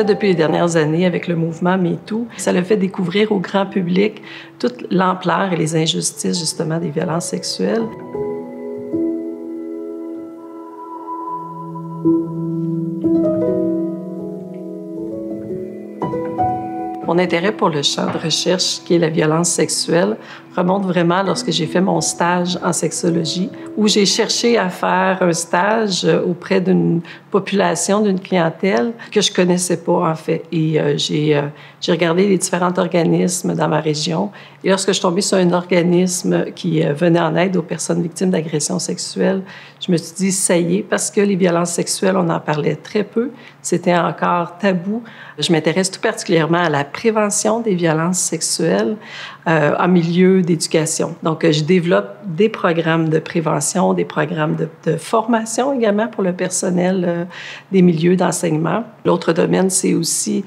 fait depuis les dernières années avec le mouvement MeToo. Ça l'a fait découvrir au grand public toute l'ampleur et les injustices, justement, des violences sexuelles. Mon intérêt pour le champ de recherche, qui est la violence sexuelle, remonte vraiment lorsque j'ai fait mon stage en sexologie, où j'ai cherché à faire un stage auprès d'une population, d'une clientèle que je connaissais pas, en fait. Et j'ai regardé les différents organismes dans ma région. Et lorsque je suis tombée sur un organisme qui venait en aide aux personnes victimes d'agressions sexuelles, je me suis dit, ça y est, parce que les violences sexuelles, on en parlait très peu. C'était encore tabou. Je m'intéresse tout particulièrement à la prévention des violences sexuelles en milieu d'éducation. Donc, je développe des programmes de prévention, des programmes de formation également pour le personnel des milieux d'enseignement. L'autre domaine, c'est aussi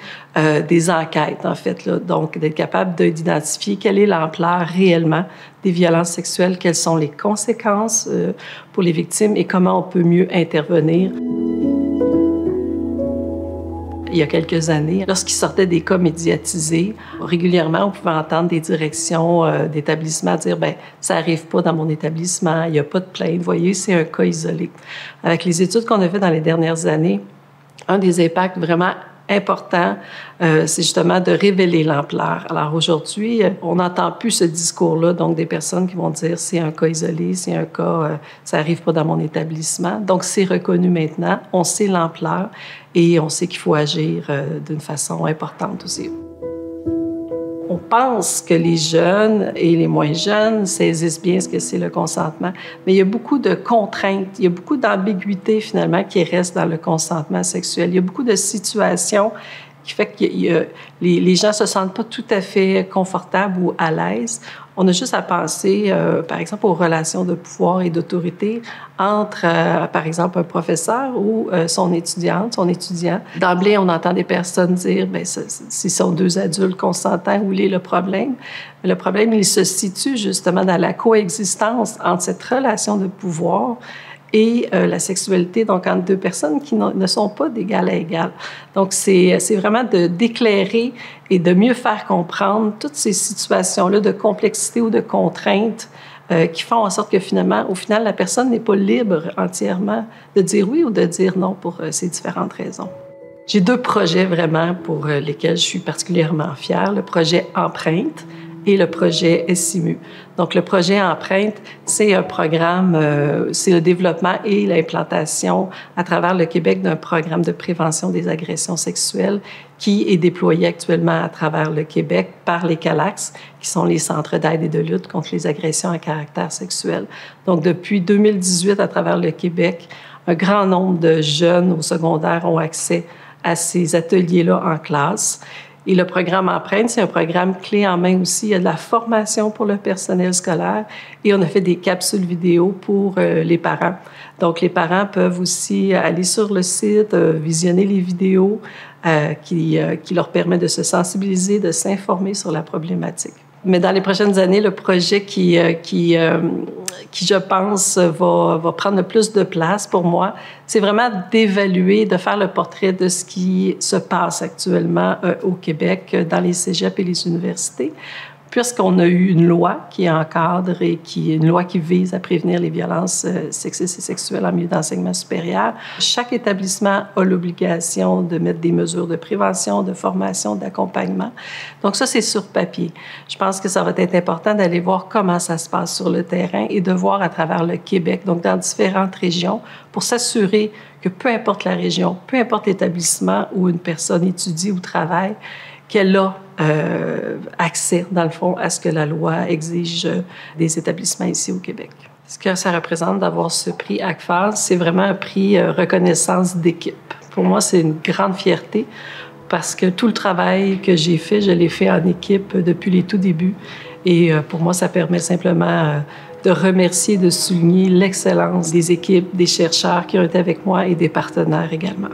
des enquêtes, en fait, là. Donc, d'être capable d'identifier quelle est l'ampleur réellement des violences sexuelles, quelles sont les conséquences pour les victimes et comment on peut mieux intervenir. Il y a quelques années, lorsqu'il sortait des cas médiatisés, régulièrement, on pouvait entendre des directions d'établissements dire « bien, ça n'arrive pas dans mon établissement, il n'y a pas de plainte, vous voyez, c'est un cas isolé ». Avec les études qu'on a faites dans les dernières années, un des impacts vraiment important, c'est justement de révéler l'ampleur. Alors aujourd'hui, on n'entend plus ce discours-là, donc des personnes qui vont dire c'est un cas isolé, c'est un cas, ça n'arrive pas dans mon établissement. Donc c'est reconnu maintenant, on sait l'ampleur et on sait qu'il faut agir d'une façon importante aussi. On pense que les jeunes et les moins jeunes saisissent bien ce que c'est le consentement, mais il y a beaucoup de contraintes, il y a beaucoup d'ambiguïté finalement qui reste dans le consentement sexuel. Il y a beaucoup de situations qui fait que les gens se sentent pas tout à fait confortables ou à l'aise. On a juste à penser, par exemple, aux relations de pouvoir et d'autorité entre, par exemple, un professeur ou son étudiante, son étudiant. D'emblée, on entend des personnes dire, bien, si sont deux adultes consentants, où est le problème? Le problème, il se situe justement dans la coexistence entre cette relation de pouvoir et la sexualité, donc entre deux personnes qui ne sont pas d'égal à égal. Donc, c'est vraiment d'éclairer et de mieux faire comprendre toutes ces situations-là de complexité ou de contrainte qui font en sorte que finalement, au final, la personne n'est pas libre entièrement de dire oui ou de dire non pour ces différentes raisons. J'ai deux projets vraiment pour lesquels je suis particulièrement fière. Le projet Empreinte et le projet SIMU. Donc, le projet Empreinte, c'est un programme, c'est le développement et l'implantation à travers le Québec d'un programme de prévention des agressions sexuelles qui est déployé actuellement à travers le Québec par les CALAX, qui sont les centres d'aide et de lutte contre les agressions à caractère sexuel. Donc, depuis 2018, à travers le Québec, un grand nombre de jeunes au secondaire ont accès à ces ateliers-là en classe. Et le programme Empreinte, c'est un programme clé en main aussi. Il y a de la formation pour le personnel scolaire et on a fait des capsules vidéo pour les parents. Donc, les parents peuvent aussi aller sur le site, visionner les vidéos qui leur permettent de se sensibiliser, de s'informer sur la problématique. Mais dans les prochaines années, le projet qui je pense, va prendre le plus de place pour moi, c'est vraiment d'évaluer, de faire le portrait de ce qui se passe actuellement au Québec, dans les cégeps et les universités, puisqu'on a eu une loi qui encadre et une loi qui vise à prévenir les violences sexistes et sexuelles en milieu d'enseignement supérieur. Chaque établissement a l'obligation de mettre des mesures de prévention, de formation, d'accompagnement. Donc ça, c'est sur papier. Je pense que ça va être important d'aller voir comment ça se passe sur le terrain et de voir à travers le Québec, donc dans différentes régions, pour s'assurer que peu importe la région, peu importe l'établissement où une personne étudie ou travaille, qu'elle a accès, dans le fond, à ce que la loi exige des établissements ici au Québec. Ce que ça représente d'avoir ce prix ACFAS, c'est vraiment un prix reconnaissance d'équipe. Pour moi, c'est une grande fierté parce que tout le travail que j'ai fait, je l'ai fait en équipe depuis les tout débuts. Et pour moi, ça permet simplement de remercier, de souligner l'excellence des équipes, des chercheurs qui ont été avec moi et des partenaires également.